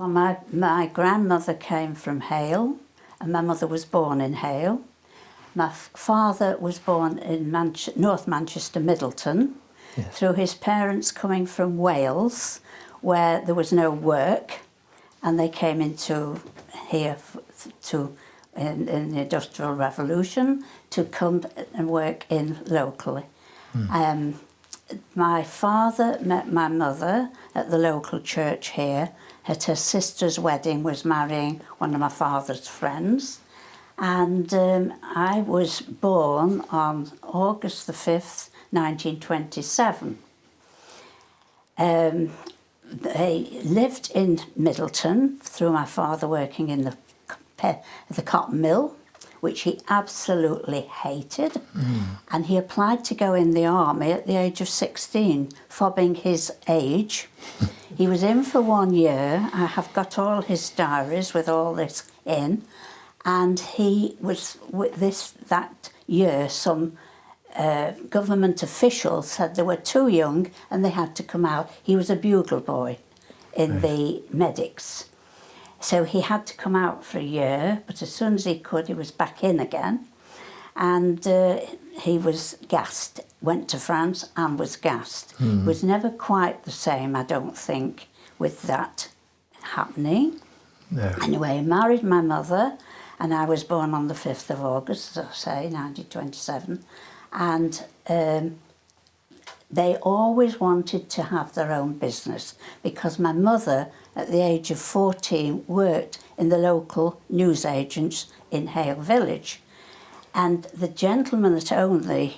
Well, my grandmother came from Hale, and my mother was born in Hale. My father was born in North Manchester, Middleton, Yes. through his parents coming from Wales, where there was no work, and they came into here in the Industrial Revolution to come and work in locally. My father met my mother at the local church here. At her sister's wedding, was marrying one of my father's friends. And I was born on August the 5th, 1927. They lived in Middleton through my father working in the cotton mill, which he absolutely hated. And he applied to go in the army at the age of 16, fobbing his age. He was in for 1 year. I have got all his diaries with all this in. And he was, that year, some government officials said they were too young and they had to come out. He was a bugle boy in the medics. So he had to come out for a year, but as soon as he could, he was back in again. And he was gassed, went to France and was gassed. It was never quite the same, I don't think, with that happening. No. Anyway, he married my mother, and I was born on the 5th of August, as I say, 1927. And they always wanted to have their own business because my mother, at the age of 14, worked in the local newsagents in Hale Village. And the gentleman that owned the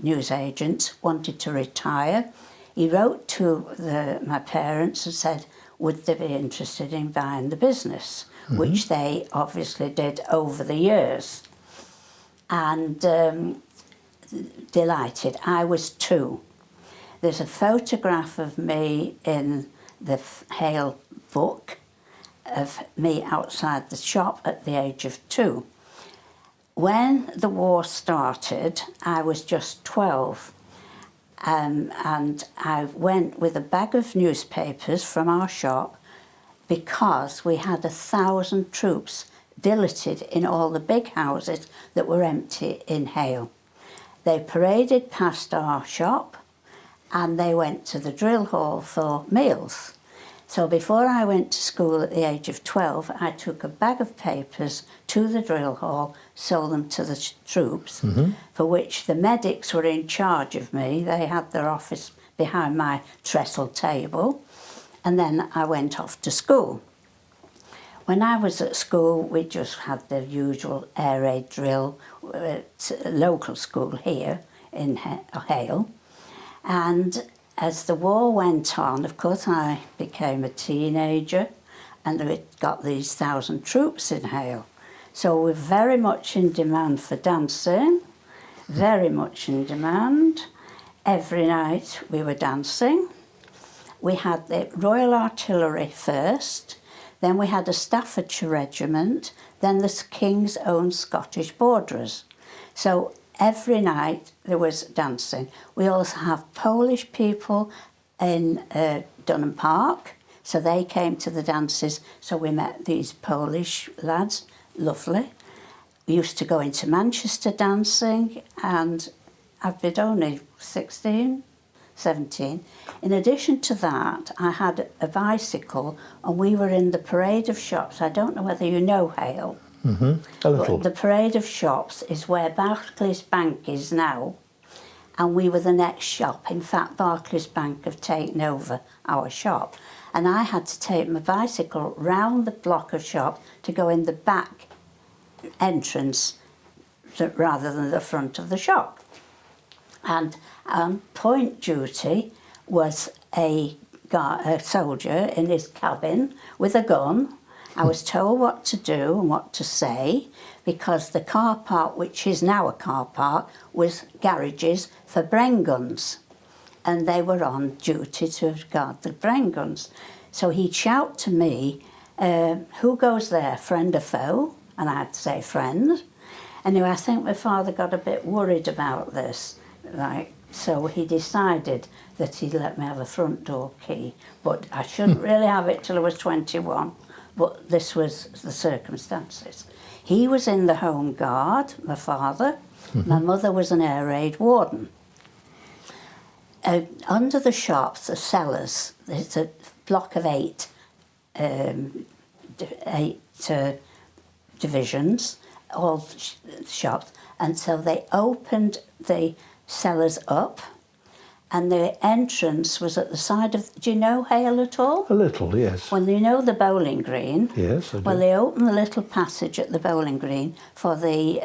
newsagents wanted to retire. He wrote to my parents and said, would they be interested in buying the business, which they obviously did over the years. And delighted. I was 2. There's a photograph of me in the Hale book of me outside the shop at the age of 2. When the war started, I was just 12. And I went with a bag of newspapers from our shop because we had 1,000 troops billeted in all the big houses that were empty in Hale. They paraded past our shop and they went to the drill hall for meals. So before I went to school at the age of 12, I took a bag of papers to the drill hall, sold them to the troops, for which the medics were in charge of me. They had their office behind my trestle table, and then I went off to school. When I was at school, we just had the usual air raid drill at a local school here in Hale. And as the war went on, of course, I became a teenager and we got these 1,000 troops in Hale. So we're very much in demand for dancing, very much in demand. Every night we were dancing. We had the Royal Artillery first, then we had a Staffordshire regiment, then the King's Own Scottish Borderers. So every night there was dancing. We also have Polish people in Dunham Park, so they came to the dances, so we met these Polish lads, lovely. We used to go into Manchester dancing, and I've been only 16, 17. In addition to that, I had a bicycle and we were in the parade of shops. I don't know whether you know Hale. A little. But the parade of shops is where Barclays Bank is now, and we were the next shop. In fact, Barclays Bank have taken over our shop, and I had to take my bicycle round the block of shop to go in the back entrance rather than the front of the shop. And on point duty was a soldier in his cabin with a gun. I was told what to do and what to say because the car park, which is now a car park, was garages for Bren guns, and they were on duty to guard the Bren guns. So he'd shout to me, who goes there, friend or foe? And I had to say friend. Anyway, I think my father got a bit worried about this, like, so he decided that he'd let me have a front door key, but I shouldn't really have it till I was 21, but this was the circumstances. He was in the Home Guard, my father. My mother was an air raid warden. Under the shops, the cellars, there's a block of eight divisions, all shops, and so they opened the cellars up, and the entrance was at the side of... Do you know Hale at all? A little, yes. Well, you know the bowling green? Yes, I do. Well, they opened the little passage at the bowling green for the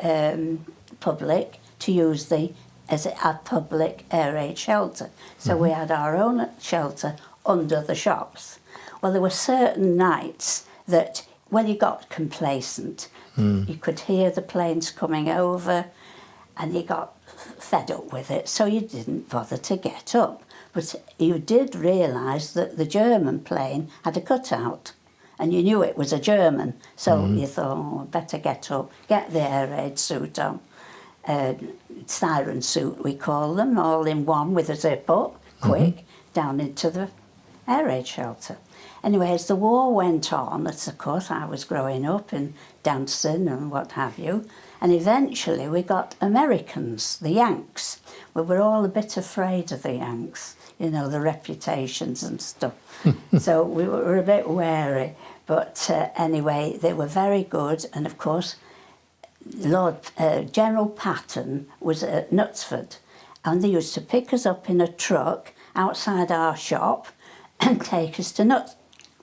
public to use as a public air raid shelter. So we had our own shelter under the shops. Well, there were certain nights that, when you got complacent, you could hear the planes coming over, and you got fed up with it, so you didn't bother to get up. But you did realise that the German plane had a cutout, and you knew it was a German, so you thought, oh, I better get up, get the air raid suit on. Siren suit, we call them, all in one with a zip up, quick, down into the air raid shelter. Anyway, as the war went on, as of course I was growing up and dancing and what have you, and eventually we got Americans, the Yanks. We were all a bit afraid of the Yanks, you know, the reputations and stuff. So we were a bit wary. But anyway, they were very good. And of course, General Patton was at Knutsford. And they used to pick us up in a truck outside our shop and take us to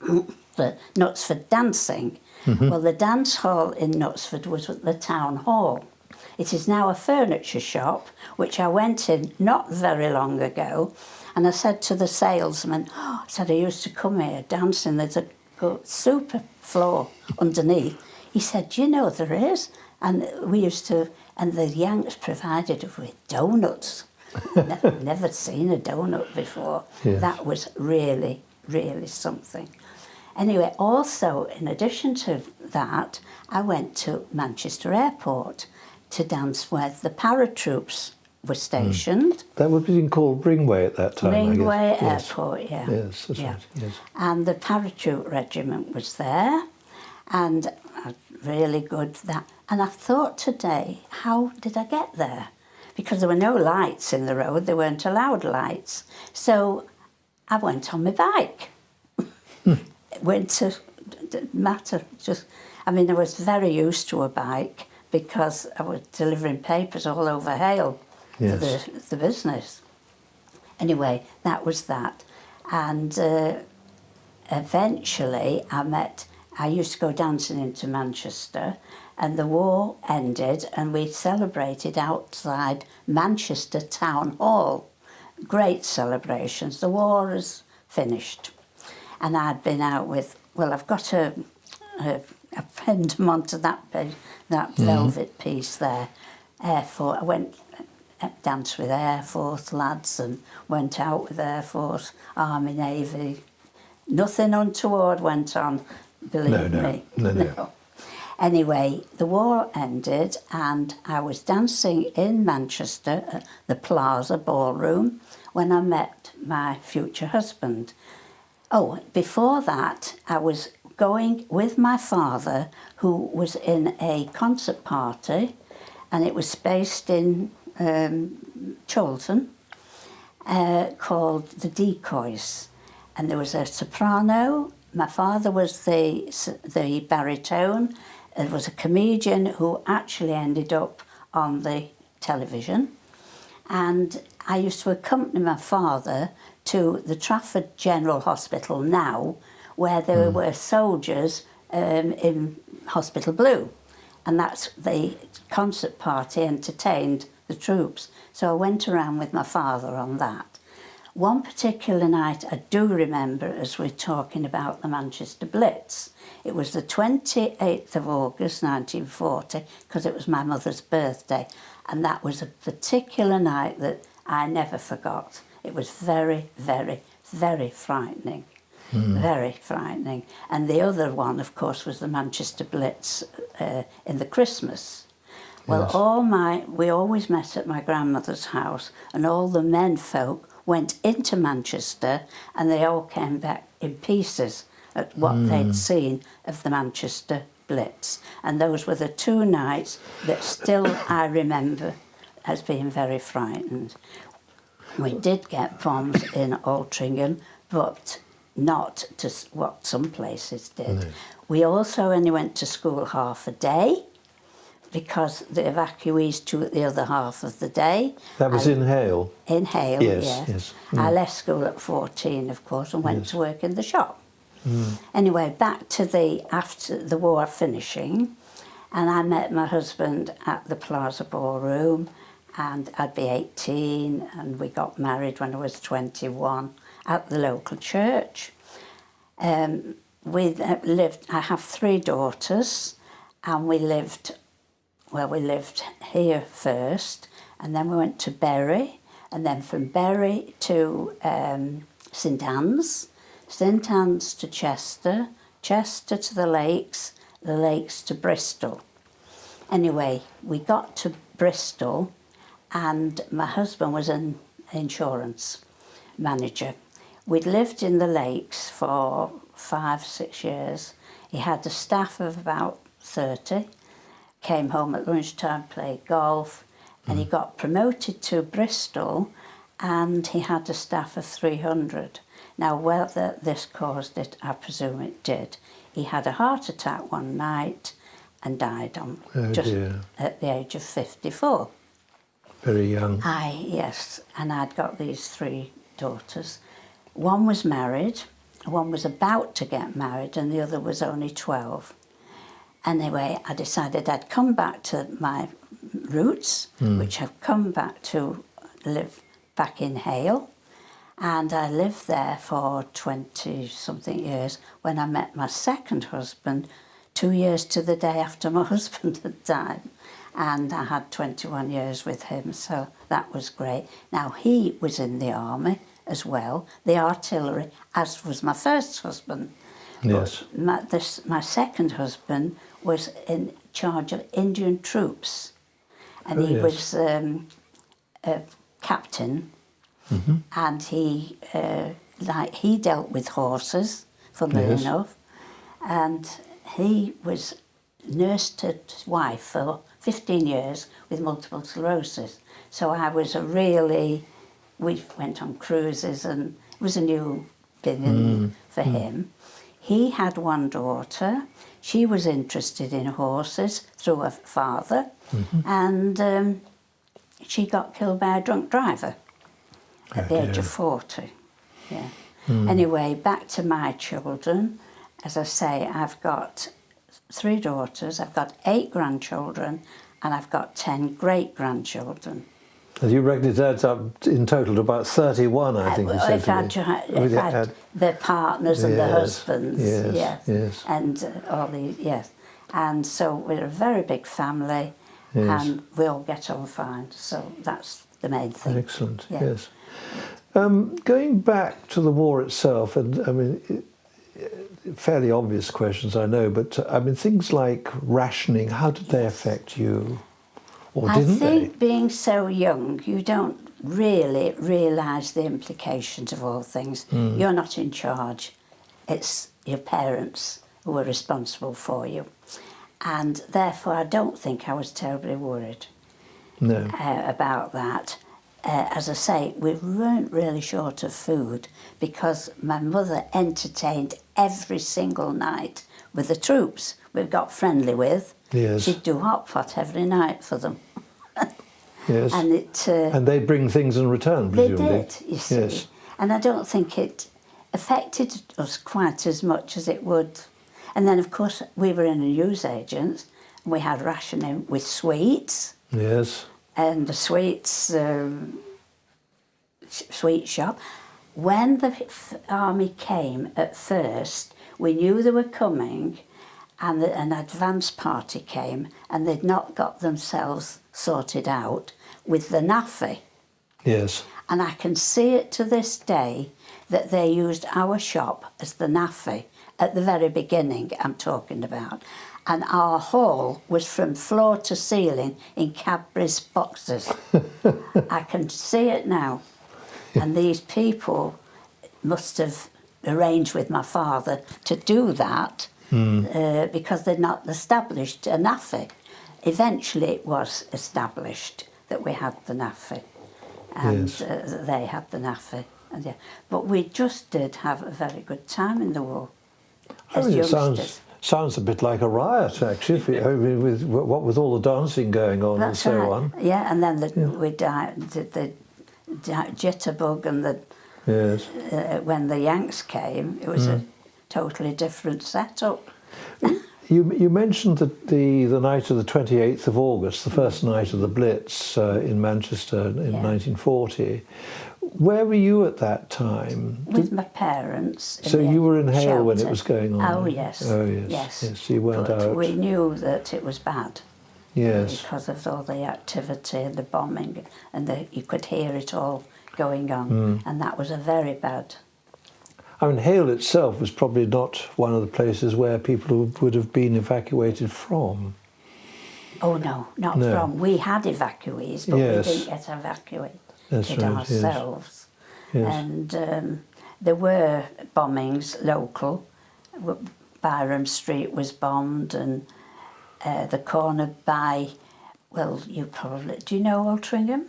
Knutsford dancing. Well, the dance hall in Knutsford was at the town hall. It is now a furniture shop, which I went in not very long ago, and I said to the salesman, I said, I used to come here dancing, there's a super floor underneath. He said, you know there is? And we used to, and the Yanks provided us with donuts. Never seen a donut before. Yes. That was really, really something. Anyway, also, in addition to that, I went to Manchester Airport to dance where the paratroops were stationed. That would have been called Ringway at that time, Ringway I guess. Airport, yeah. Yes, that's right, yes. And the paratroop regiment was there, and really good that. And I thought today, how did I get there? Because there were no lights in the road, they weren't allowed lights. So I went on my bike. Went to matter, just, I mean, I was very used to a bike because I was delivering papers all over Hale for the business. Anyway, that was that. And eventually I used to go dancing into Manchester, and the war ended and we celebrated outside Manchester Town Hall. Great celebrations. The war is finished. And I'd been out with, well, I've got a pinned them onto that velvet piece there. Air Force, I went danced with Air Force lads and went out with Air Force, Army, Navy. Nothing untoward went on, believe me. No. Anyway, the war ended and I was dancing in Manchester at the Plaza Ballroom when I met my future husband. Oh, before that, I was going with my father, who was in a concert party, and it was based in Chorlton, called The Decoys. And there was a soprano, my father was the baritone, there was a comedian who actually ended up on the television, and I used to accompany my father to the Trafford General Hospital now, where there were soldiers in Hospital Blue, and that's the concert party entertained the troops. So I went around with my father on that. One particular night I do remember, as we're talking about the Manchester Blitz, it was the 28th of August 1940, because it was my mother's birthday, and that was a particular night that I never forgot. It was very, very, very frightening. Very frightening. And the other one, of course, was the Manchester Blitz in the Christmas. Well, Yes. we always met at my grandmother's house, and all the men folk went into Manchester, and they all came back in pieces at what they'd seen of the Manchester Blitz. And those were the 2 nights that still I remember as being very frightened. We did get bombs in Altrincham, but not to what some places did. No. We also only went to school half a day, because the evacuees took the other half of the day. That was in Hale? In Hale, Yes, yes. yes. I left school at 14, of course, and went Yes. to work in the shop. Anyway, back to after the war finishing, and I met my husband at the Plaza Ballroom, and I'd be 18, and we got married when I was 21 at the local church. We lived, I have 3 daughters, and we lived here first, and then we went to Bury, and then from Bury to St Anne's to Chester, Chester to the Lakes to Bristol. Anyway, we got to Bristol, and my husband was an insurance manager. We'd lived in the Lakes for 5-6 years. He had a staff of about 30, came home at lunchtime, played golf, and he got promoted to Bristol, and he had a staff of 300. Now, whether this caused it, I presume it did. He had a heart attack one night and died at the age of 54. Very young. Yes, and I'd got these 3 daughters. One was married, one was about to get married, and the other was only 12. Anyway, I decided I'd come back to my roots, which have come back to live back in Hale. And I lived there for 20-something years when I met my second husband, 2 years to the day after my husband had died. And I had 21 years with him, so that was great. Now, he was in the army as well, the artillery, as was my first husband. Yes. But my second husband was in charge of Indian troops, and he was a captain, and he dealt with horses, funnily enough, and he nursed his wife for 15 years with multiple sclerosis. So we went on cruises, and it was a new beginning for him. He had one daughter. She was interested in horses through her father, and she got killed by a drunk driver at the age of 40. Yeah. Anyway, back to my children. As I say, I've got 3 daughters, I've got 8 grandchildren, and I've got 10 great-grandchildren. And you reckon it adds up in total to about 31, I think you said to me. If I had their partners and their husbands, yes. And all the, and so we're a very big family, and we all get on fine, so that's the main thing. Excellent, yes. Going back to the war itself, and I mean, fairly obvious questions, I know, but I mean, things like rationing, how did they affect you? Or didn't they? I think being so young, you don't really realise the implications of all things. You're not in charge. It's your parents who are responsible for you. And therefore, I don't think I was terribly worried about that. As I say, we weren't really short of food because my mother entertained every single night with the troops we got friendly with. Yes. She'd do hot pot every night for them. Yes. And they'd bring things in return, presumably. They did, you see. Yes. And I don't think it affected us quite as much as it would. And then, of course, we were in a newsagent, and we had rationing with sweets. Yes. And the sweets sweet shop. When the army came at first, we knew they were coming, and an advance party came, and they'd not got themselves sorted out with the NAFI. Yes. And I can see it to this day that they used our shop as the NAFI at the very beginning I'm talking about. and our hall was from floor to ceiling in Cadbury's boxes. I can see it now. And these people must have arranged with my father to do that because they'd not established a NAFI. Eventually it was established that we had the NAFI, and they had the NAFI. And, yeah. But we just did have a very good time in the war as youngsters. Sounds a bit like a riot, actually, with all the dancing going on. That's and so right. on. Yeah, and then we did the jitterbug and the when the Yanks came, it was a totally different setup. You mentioned the night of the 28th of August, the first night of the Blitz in Manchester in 1940. Where were you at that time? With my parents. So you were in Hale shelter. when it was going on? Oh, yes. Oh, yes. Yes, so you weren't but out. we knew that it was bad. Yes. Because of all the activity and the bombing, and you could hear it all going on, and that was a very bad. I mean, Hale itself was probably not one of the places where people would have been evacuated from. Oh, no, not from. We had evacuees, but we didn't get evacuated ourselves. Yes. And there were bombings local. Byram Street was bombed, and the corner by, well, you probably, do you know Altrincham?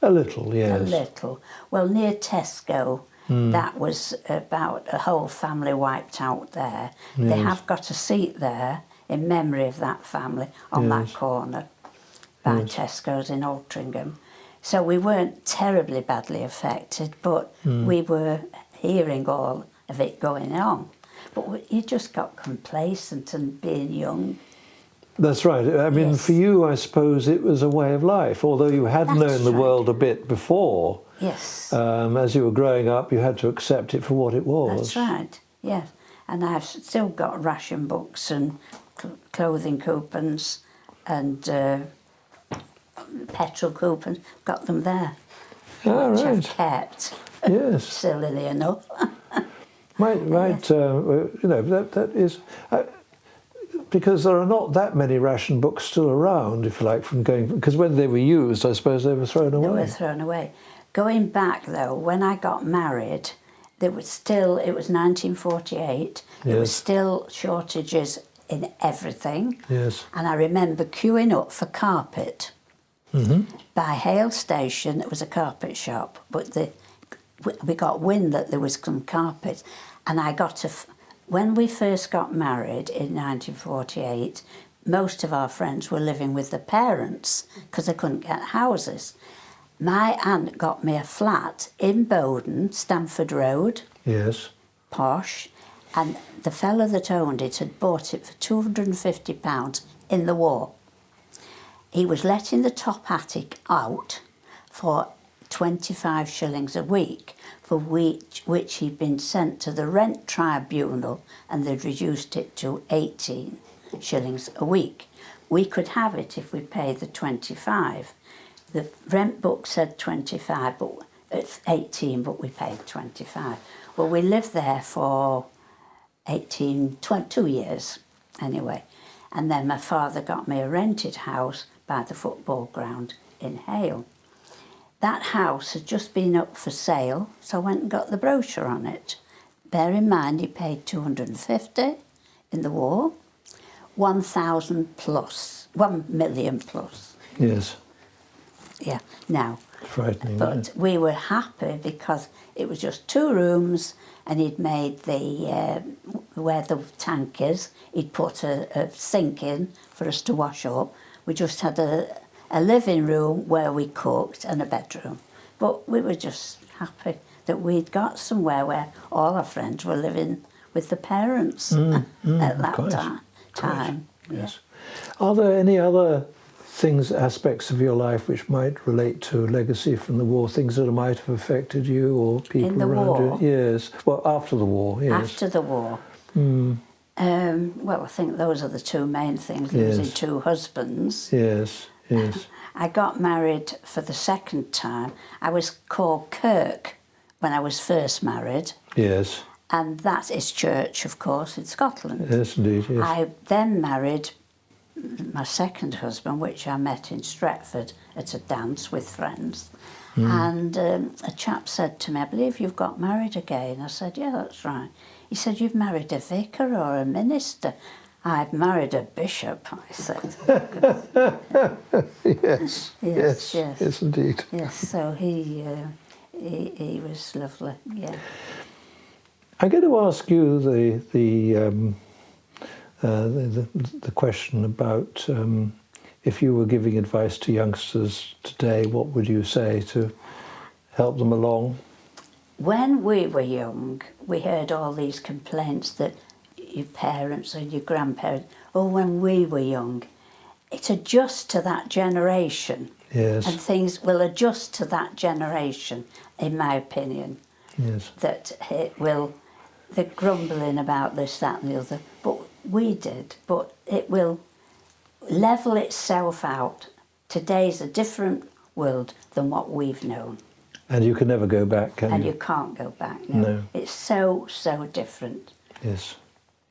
A little, yes. A little. Well, near Tesco, that was about a whole family wiped out there. Yes. They have got a seat there in memory of that family on that corner by Tesco's in Altrincham. So we weren't terribly badly affected, but we were hearing all of it going on. But you just got complacent and being young. That's right. I mean, for you, I suppose it was a way of life. Although you had known the world a bit before, yes. As you were growing up, you had to accept it for what it was. That's right, yes. And I've still got ration books and clothing coupons and petrol coupons. Got them there, which I've kept. Yes. Sillily enough. You know, that is... because there are not that many ration books still around, if you like, from going... Because when they were used, I suppose they were thrown away. They were thrown away. Going back, though, when I got married, there was still... It was 1948. There was still shortages in everything. Yes. And I remember queuing up for carpet. By Hale Station, it was a carpet shop, but we got wind that there was some carpet. And I got to... When we first got married in 1948, most of our friends were living with their parents because they couldn't get houses. My aunt got me a flat in Bowden, Stamford Road. Yes. Posh. And the fellow that owned it had bought it for £250 in the war. He was letting the top attic out for 25 shillings a week, for which he'd been sent to the rent tribunal, and they'd reduced it to 18 shillings a week. We could have it if we paid the 25. The rent book said 25, but it's 18, but we paid 25. Well, we lived there for 2 years anyway, and then my father got me a rented house by the football ground in Hale. That house had just been up for sale, so I went and got the brochure on it. Bear in mind, he paid 250 in the war, 1,000 plus, 1 million plus. Yes. Yeah, now. Frightening. But we were happy because it was just 2 rooms, and he'd made the, where the tank is, he'd put a sink in for us to wash up. We just had a living room where we cooked and a bedroom. But we were just happy that we'd got somewhere where all our friends were living with the parents at that time. Yes. Yeah. Are there any other things, aspects of your life which might relate to legacy from the war, things that might have affected you or people in the around war? you? Yes. Well, after the war, yes. After the war. Well, I think those are the 2 main things. Losing 2 husbands. Yes, yes. I got married for the 2nd time. I was called Kirk when I was first married. Yes. and that is church, of course, in Scotland. Yes, indeed. Yes. I then married my second husband, which I met in Stretford at a dance with friends. And a chap said to me, I believe you've got married again. I said, yeah, that's right. He said, you've married a vicar or a minister. I've married a bishop, I said. Yes, yes, indeed. Yes, so he was lovely, yeah. I'm going to ask you the question about if you were giving advice to youngsters today, what would you say to help them along? When we were young, we heard all these complaints that your parents and your grandparents, oh, when we were young, it adjusts to that generation. Yes. And things will adjust to that generation, in my opinion. Yes. That it will, they're grumbling about this, that and the other, but we did, but it will level itself out. Today's a different world than what we've known. And you can never go back, can you? And you can't go back, no. No. It's so, so different. Yes,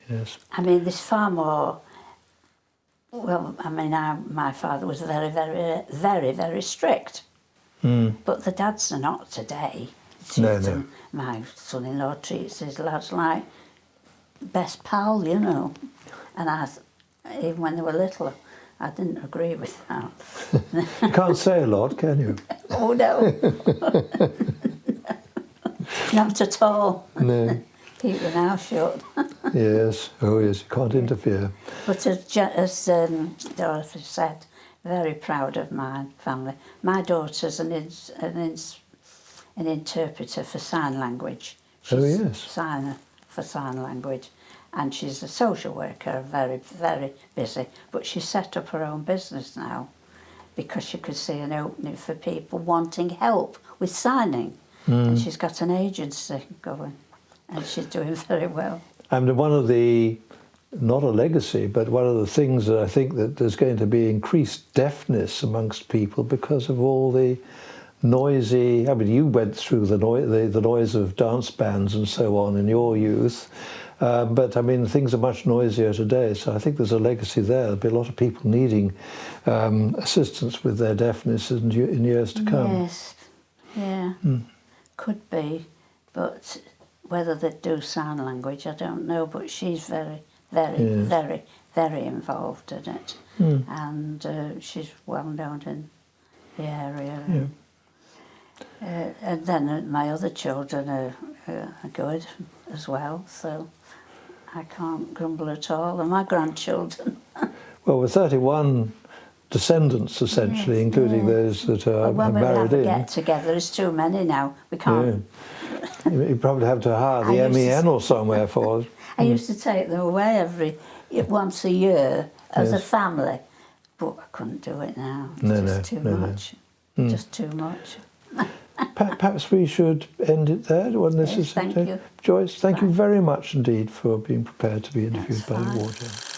yes. I mean, there's far more, well, I mean, my father was very, very, very, very strict. But the dads are not today. No. My son-in-law treats his lads like best pal, you know. And even when they were little, I didn't agree with that. You can't say a lot, can you? Oh, no. Not at all. No. Keep your mouth shut. Yes, oh yes, you can't interfere. But as Dorothy said, very proud of my family. My daughter's an interpreter for sign language. She's Oh, yes. signer for sign language. And she's a social worker, very, very busy. But she set up her own business now because she could see an opening for people wanting help with signing. And she's got an agency going, and she's doing very well. And one of the, not a legacy, but one of the things that I think that there's going to be increased deafness amongst people because of all the noisy, I mean, you went through the noise of dance bands and so on in your youth, but I mean, things are much noisier today, so I think there's a legacy there. There'll be a lot of people needing assistance with their deafness in years to come. Yes, yeah, could be, but whether they do sign language, I don't know, but she's very, very, very, very involved in it, and she's well known in the area. Yeah. And then my other children are good as well, so I can't grumble at all. And my grandchildren. Well, with 31 descendants, essentially, including those that are when we married have a in. get together, there's too many now. We can't. Yeah. You probably have to hire the MEN or somewhere for it. I used to take them away once a year as a family, but I couldn't do it now. It's too much. Just too much. Perhaps we should end it there. Yes, thank you. Joyce, thank you very much indeed for being prepared to be interviewed by WarGen.